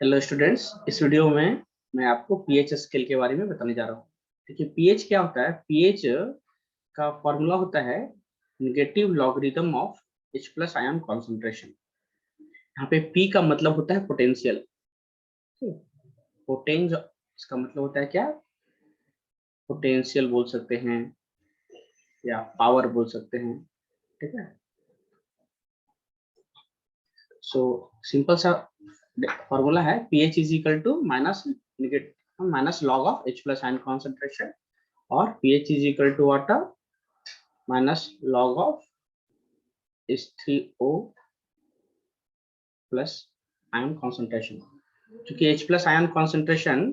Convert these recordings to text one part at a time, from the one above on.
Hello students, इस video में मैं आपको पीएच स्केल के बारे में बताने जा रहा हूँ। देखिए, पीएच क्या होता है। पीएच का फॉर्मूला होता है negative logarithm of H plus ion concentration. यहाँ पे P का मतलब होता है पोटेंशियल। पोटेंज इसका मतलब होता है क्या? पोटेंशियल बोल सकते हैं या पावर बोल सकते हैं। ठीक है। सो सिंपल सा फॉर्मूला है, pH is equal to minus log of H plus ion concentration, और pH is equal to water minus log of H3O plus ion concentration. क्योंकि H plus ion concentration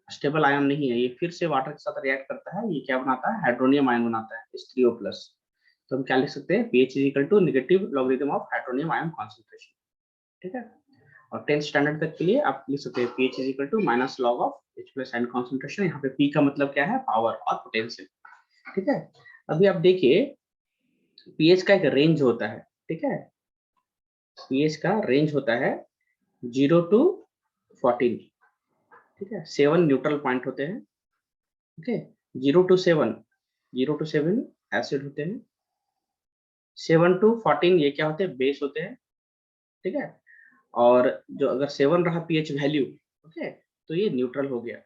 stable ion नहीं है, ये फिर से water के साथ रिएक्ट करता है। ये क्या बनाता है? हाइड्रोनियम आयन बनाता है, H3O प्लस। तो हम क्या लिख सकते हैं? pH is equal to negative logarithm of hydronium ion concentration. ठीक है। और 10th स्टैंडर्ड तक के लिए आप लिख सकते हैं pH is equal to minus log of H plus ion concentration. यहाँ पे P का मतलब क्या है? पावर और पोटेंशियल। ठीक है। अभी आप देखिए, पीएच का एक रेंज होता है। ठीक है। पीएच का रेंज होता है 0 to 14। ठीक है। 7 न्यूट्रल पॉइंट होते हैं। ओके। 0 to 7, 0 to 7 एसिड होते हैं। 7 to 14 ये क्या होते हैं? बेस होते हैं। ठीक है। और जो अगर 7 रहा पीएच वैल्यू, ओके, तो ये न्यूट्रल हो गया।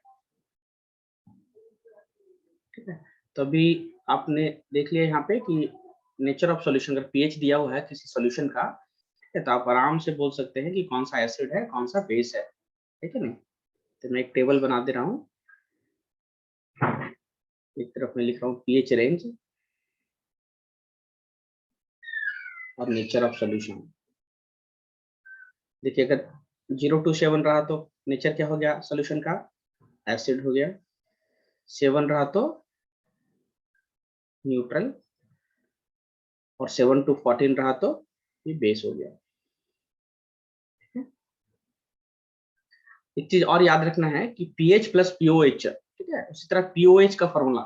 ठीक है। तो अभी आपने देख लिया यहाँ पे कि नेचर ऑफ सॉल्यूशन, अगर पीएच दिया हुआ है किसी सॉल्यूशन का, तो आप आराम से बोल सकते हैं कि कौन सा एसिड है, कौन सा बेस है। ठीक है नहीं? तो मैं एक टेबल बना दे रहा हूँ। एक तरफ मैं लिख रहा हूँ पीएच रेंज और नेचर ऑफ सॉल्यूशन। देखिए, अगर 0 to 7 रहा तो नेचर क्या हो गया सॉल्यूशन का? एसिड हो गया। 7 रहा तो न्यूट्रल, और 7 to 14 रहा तो ये बेस हो गया। एक चीज और याद रखना है कि पीएच प्लस पीओएच। ठीक है। उसी तरह पीओएच का फॉर्मूला,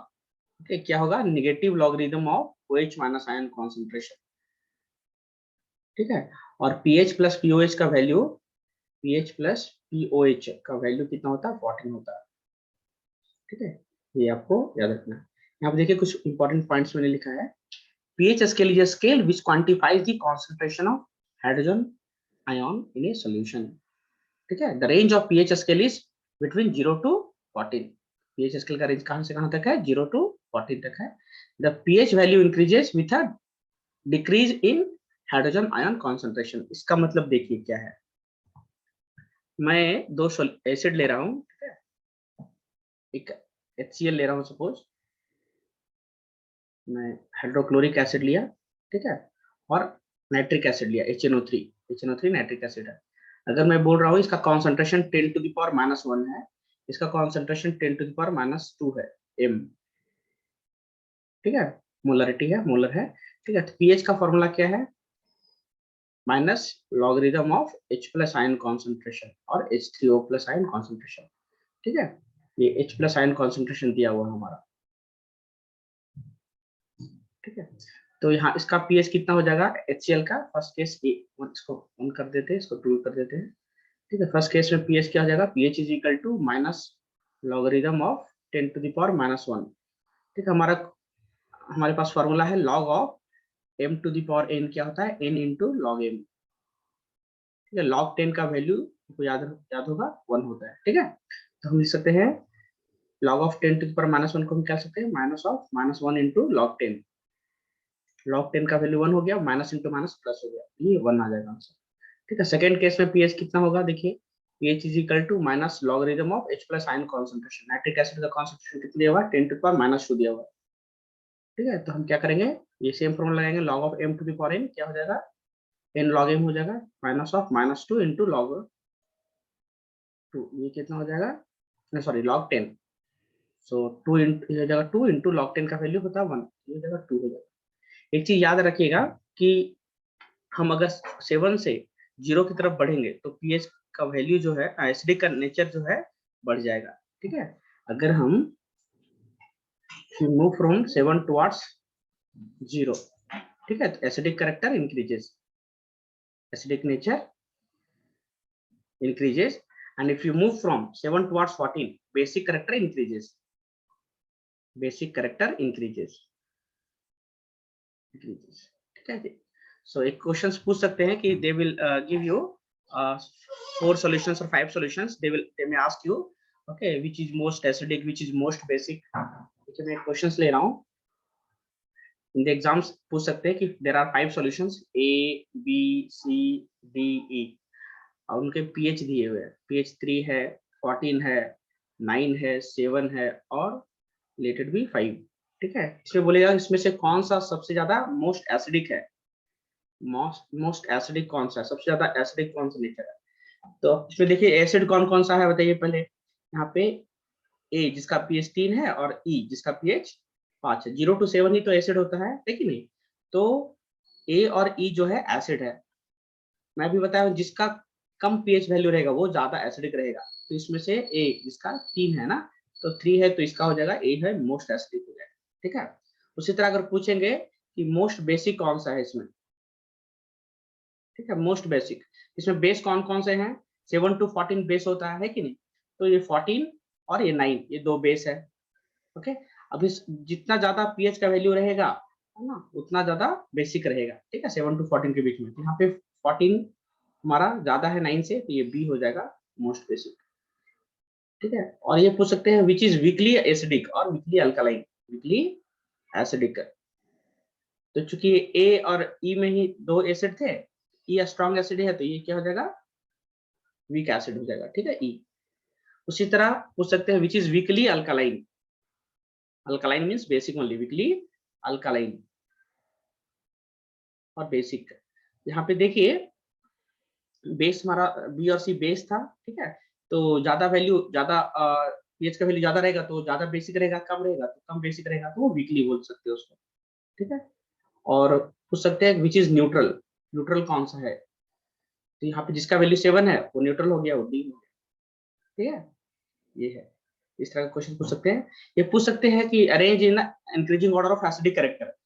ठीक है, क्या होगा? Negative logarithm of OH minus ion concentration. ठीक है। और पीएच प्लस पीओएच का वैल्यू, पीएच प्लस पीओएच का वैल्यू कितना होता है? 14 होता है। ठीक है। ये आपको याद रखना है। यहाँ पे देखिए, कुछ इंपॉर्टेंट पॉइंट्स मैंने लिखा है। pH scale is a scale which quantifies the concentration of hydrogen ion in a solution. ठीक है। The range of pH scale is between 0 to 14। pH scale का रेंज कहां से कहां तक है? 0 to 14 तक है। The pH value increases with a decrease in hydrogen ion concentration। इसका मतलब देखिए क्या है। मैं दो एसिड ले रहा हूँ। ठीक है। एक HCl ले रहा हूँ सपोज। मैं हाइड्रोक्लोरिक एसिड लिया। ठीक है। और नाइट्रिक एसिड लिया, HNO3। HNO3 नाइट्रिक एसिड है। अगर मैं बोल रहा हूँ इसका कॉन्सेंट्रेशन 10 to the power -1 है, इसका कॉन्सेंट्रेशन 10 to the power -2 है, M। ठीक है। मोलरिटी है, मोलर है। ठीक है। तो पीएच का फॉर्मूला क्या है? Minus logarithm of H plus ion concentration और H3O प्लस आयन कॉन्सेंट्रेशन। ठीक है। ये H प्लस आयन कॉन्सेंट्रेशन दिया हुआ है हमारा। ठीक है। तो यहाँ इसका पीएच कितना हो जाएगा? HCl का फर्स्ट केस इसको ऑन कर देते हैं, इसको ट्रू कर देते हैं। ठीक है। फर्स्ट केस में पीएच क्या हो जाएगा? PH is equal to minus logarithm of 10 to the power -1। ठीक है। हमारे पास फॉर्मूला है log of m to the power n। क्या होता है? n into log m। ठीक है। लॉग 10 का वैल्यू आपको याद होगा 1 होता है। ठीक है। तो हम लिख सकते हैं log of 10 to the power -1 को हम क्या सकते हैं? Minus of -1 into log 10। Log 10 का वैल्यू 1 हो गया, माइनस इंटू माइनस प्लस हो गया, ये 1 आ जाएगा आंसर। ठीक है। सेकंड केस में पीएच कितना होगा? देखिए, pH is equal to minus logarithm of H plus ion concentration. Nitric acid का कॉन्सेंट्रेशन कितना दिया हुआ है? 10 to the power -2 दिया हुआ है। ठीक है। तो हम क्या करेंगे? ये सेम फॉर्मूला लगाएंगे, log of m to the power n क्या हो जाएगा? n log m हो जाएगा, माइनस ऑफ -2 इंटू लॉग 2। ये कितना हो जाएगा? नहीं सॉरी, लॉग 10। सो 2 इंटू हो जाएगा 2 इंटू लॉग 10 का वैल्यू होता है 1, ये हो जाएगा 2 हो जाएगा। एक चीज याद रखिएगा कि हम अगर 7 से 0 की तरफ बढ़ेंगे तो पीएच का वैल्यू जो है, एसिडिक का नेचर जो है, बढ़ जाएगा। ठीक है। अगर हम मूव फ्रॉम 7 टुवर्ड्स 0, ठीक है, तो acidic character increases, acidic nature increases. and if you move from 7 towards 14, basic character increases. Basic character increases. ठीक है। So एक क्वेश्चन पूछ सकते हैं कि they will give you 4 solutions or 5 solutions. They may ask you, okay, which is most acidic, which is most basic. ठीक है, मैं क्वेश्चंस ले रहा हूँ। In the exams पूछ सकते हैं कि there are 5 solutions A, B, C, D, E. और उनके pH दिए हुए हैं। pH 3 है, 14 है, 9 है, 7 है और let it be 5। ठीक है, इसमें बोलेगा इसमें से कौन सा सबसे ज्यादा मोस्ट एसिडिक है। मोस्ट एसिडिक कौन सा है, सबसे ज्यादा एसिडिक कौन सा नेचर है। तो इसमें देखिए एसिड कौन कौन सा है बताइए पहले। यहाँ पे ए जिसका pH 3 है और E जिसका pH 5 है। 0 to 7 ही तो एसिड होता है कि नहीं। तो A और E जो है एसिड है। मैं भी बताया जिसका कम pH वैल्यू रहेगा वो ज्यादा एसिडिक रहेगा। तो इसमें से A जिसका 3 है ना, तो 3 है तो इसका हो जाएगा A है मोस्ट एसिडिक हो जाएगा। ठीक है, उसी तरह अगर पूछेंगे कि मोस्ट बेसिक कौन सा है इसमें, ठीक है, मोस्ट बेसिक इसमें बेस कौन कौन से हैं। 7 to 14 बेस होता है कि नहीं। तो ये 14 और ये 9 ये दो बेस है। ओके, अब इस जितना ज्यादा पीएच का वैल्यू रहेगा है ना उतना ज्यादा बेसिक रहेगा। ठीक है, 7 to 14 के बीच में। तो यहाँ पे 14 हमारा ज्यादा है 9 से, तो ये बी हो जाएगा मोस्ट बेसिक। ठीक है, और ये पूछ सकते हैं विच इज वीकली एसिडिक और वीकली अल्कालाइन। वीकली एसिडिक, तो चूंकि ए और ई में ही दो एसिड थे, ई स्ट्रॉन्ग एसिड है तो ये क्या हो जाएगा वीक एसिड हो जाएगा। ठीक है, ई। उसी तरह पूछ सकते हैं which is weekly alkaline. Alkaline means basic only, weekly alkaline और बेसिक। यहाँ पे देखिए बेस हमारा बी और सी बेस था। ठीक है, तो ज्यादा वैल्यू ज्यादा पीएच का वैल्यू ज्यादा रहेगा तो ज्यादा बेसिक रहेगा, कम रहेगा तो कम बेसिक रहेगा, तो वो वीकली बोल सकते हो उसको। ठीक है, और पूछ सकते हैं विच इज न्यूट्रल। न्यूट्रल कौन सा है, तो यहाँ पे जिसका वैल्यू 7 है वो न्यूट्रल हो गया, वो डी हो गया। ठीक है, ये है। इस तरह का क्वेश्चन पूछ सकते हैं। ये पूछ सकते हैं कि arrange in increasing order of acidic character.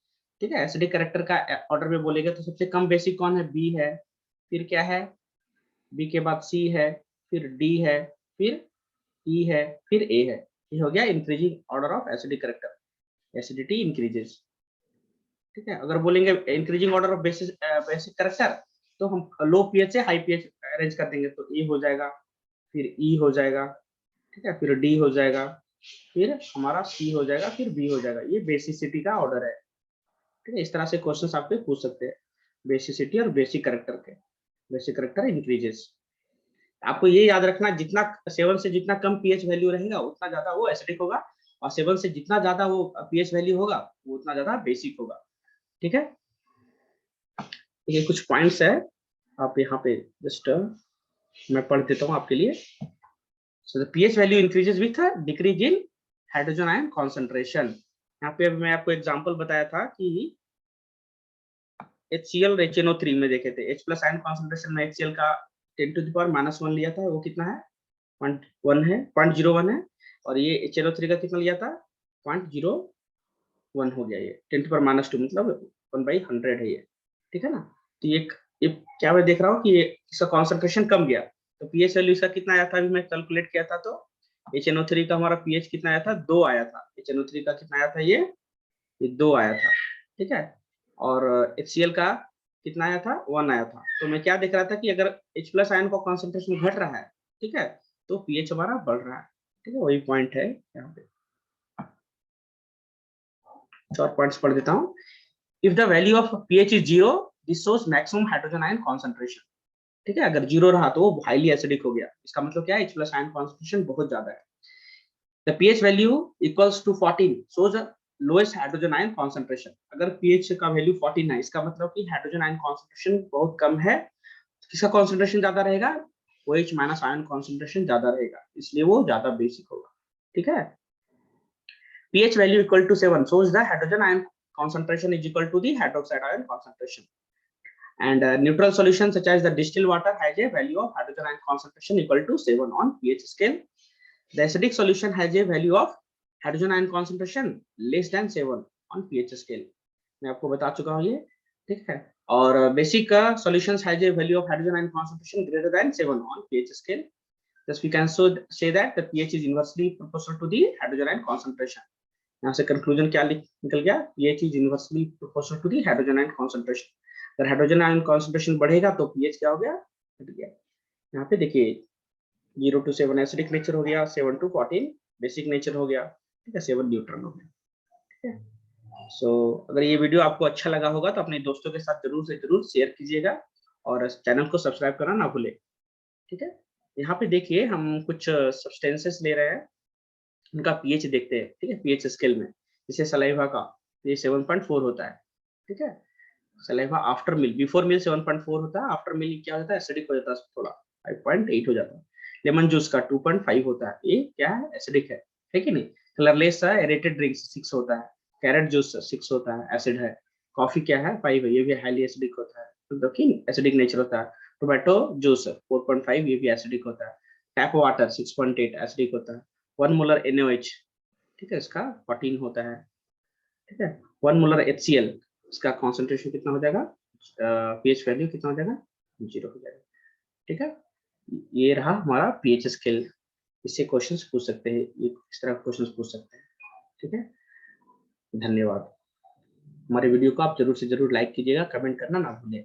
ठीक है, एसिडिक कैरेक्टर का ऑर्डर में बोलेगा तो सबसे कम बेसिक कौन है, बी है, फिर क्या है, बी के बाद सी है, फिर डी है, फिर ई है, फिर ए है। ये हो गया increasing order of acidic character, acidity increases. ठीक है, अगर बोलेंगे increasing order of basic character तो हम लो पीएच से हाई पीएच अरेंज कर देंगे, तो ए हो जाएगा, फिर ई हो जाएगा, ठीक है, फिर डी हो जाएगा, फिर हमारा सी हो जाएगा, फिर बी हो जाएगा। ये बेसिसिटी का ऑर्डर है। ठीक है, इस तरह से क्वेश्चन आपके पूछ सकते हैं बेसिसिटी और बेसिक कैरेक्टर के। Basic character increases. आपको ये याद रखना जितना 7 से जितना कम पीएच वैल्यू रहेगा उतना ज्यादा वो एसिडिक होगा, और 7 से जितना ज्यादा वो पीएच वैल्यू होगा वो उतना ज्यादा बेसिक होगा। ठीक है, ये कुछ पॉइंट्स है, आप यहाँ पे जस्ट मैं पढ़ देता हूँ आपके लिए। So the pH value increases with a decrease in hydrogen ion concentration. यहाँ पे मैं आपको एग्जांपल बताया था कि HCl और HNO3 में देखे थे, H+ आयन कॉन्सेंट्रेशन में HCl का 10⁻⁻1 लिया था, वो कितना है 0.1 है, 0.01 है, और ये HNO3 का कितना लिया था 0.01 हो गया, ये 10⁻2 मतलब 1/100 है ये। ठीक है ना, तो ये क्या मैं देख रहा हूँ कि इसका कॉन्सेंट्रेशन कम गया, तो पीएच वैल्यू इसका कितना आया था, अभी मैं कैलकुलेट किया था, तो HNO3 का हमारा पीएच कितना आया था 2 आया था। HNO3 का कितना आया था, ये 2 आया था। ठीक है, और HCl का कितना आया था 1 आया था। तो मैं क्या देख रहा था कि अगर H+ आयन का कॉन्सेंट्रेशन घट रहा है, ठीक है, तो पीएच हमारा बढ़ रहा है। ठीक है, वही पॉइंट है यहाँ पे। और पॉइंट्स पढ़ देता हूँ। If the value of pH is 0 this shows maximum hydrogen ion concentration. ठीक है, अगर 0 रहा तो वो हाईली एसिडिक हो गया, इसका मतलब क्या है H+ आयन कॉन्सेंट्रेशन बहुत ज्यादा है। The pH value equals to 14 shows a lowest hydrogen ion concentration. अगर पीएच का वैल्यू 14 है इसका मतलब कि हाइड्रोजन आयन कॉन्सेंट्रेशन बहुत कम है। किसका कॉन्सेंट्रेशन ज्यादा रहेगा, OH- आयन कॉन्सेंट्रेशन ज्यादा रहेगा, इसलिए वो ज्यादा बेसिक होगा। ठीक है, pH value equal to 7 shows the hydrogen ion concentration is equal to the hydroxide ion concentration. And neutral solution such as the distilled water has a value of hydrogen ion concentration equal to 7 on pH scale. The acidic solution has a value of hydrogen ion concentration less than 7 on pH scale. मैं आपको बता चुका हूँ ये। ठीक है, और basic solutions has a value of hydrogen ion concentration greater than 7 on pH scale. Thus we can so say that the pH is inversely proportional to the hydrogen ion concentration. यहाँ से कंक्लूजन क्या निकल गया, pH is inversely proportional to the hydrogen ion concentration. अगर hydrogen ion concentration बढ़ेगा तो pH क्या हो गया, घट गया. यहाँ पे देखिए 0 to 7 एसिडिक नेचर हो गया, 7 to 14 बेसिक नेचर हो गया, ठीक है, 7 न्यूट्रल हो गया. ठीक है. सो अगर ये वीडियो आपको अच्छा लगा होगा तो अपने दोस्तों के साथ जरूर से जरूर शेयर कीजिएगा और चैनल को सब्सक्राइब करना ना भूले. ठीक है. यहाँ पे देखिए हम कुछ सब्सटेंसेस ले रहे हैं, उनका पीएच देखते हैं. ठीक है, पीएच स्केल में जैसे सलाइवा का ये 7.4 होता है. ठीक है, saliva after meal, before meal 7.4 होता है, आफ्टर मील क्या होता है, एसिडिक हो जाता है, थोड़ा 5.8 हो जाता है. लेमन जूस का 2.5 होता है, ये क्या है, एसिडिक है कि नहीं. कलरलेस है एरेटेड ड्रिंक्स 6 होता है, कैरेट जूस 6 होता है, एसिड है. कॉफी क्या है, 5 है, ये भी हाईली एसिडिक होता है, तो एसिडिक नेचर होता है. टोमेटो जूस 4.5, ये भी एसिडिक होता है. टैप वाटर 6.8 एसिडिक होता है. 1 मोलर NaOH, ठीक है, इसका 14 होता है. ठीक है, 1 मोलर HCl, इसका कॉन्सेंट्रेशन कितना हो जाएगा, पीएच वैल्यू कितना हो जाएगा, 0 हो जाएगा. ठीक है, ये रहा हमारा पीएच स्केल. इससे क्वेश्चंस पूछ सकते हैं, ये इस तरह क्वेश्चंस पूछ सकते हैं. ठीक है, धन्यवाद. हमारे वीडियो को आप जरूर से जरूर लाइक कीजिएगा, कमेंट करना ना भूलें.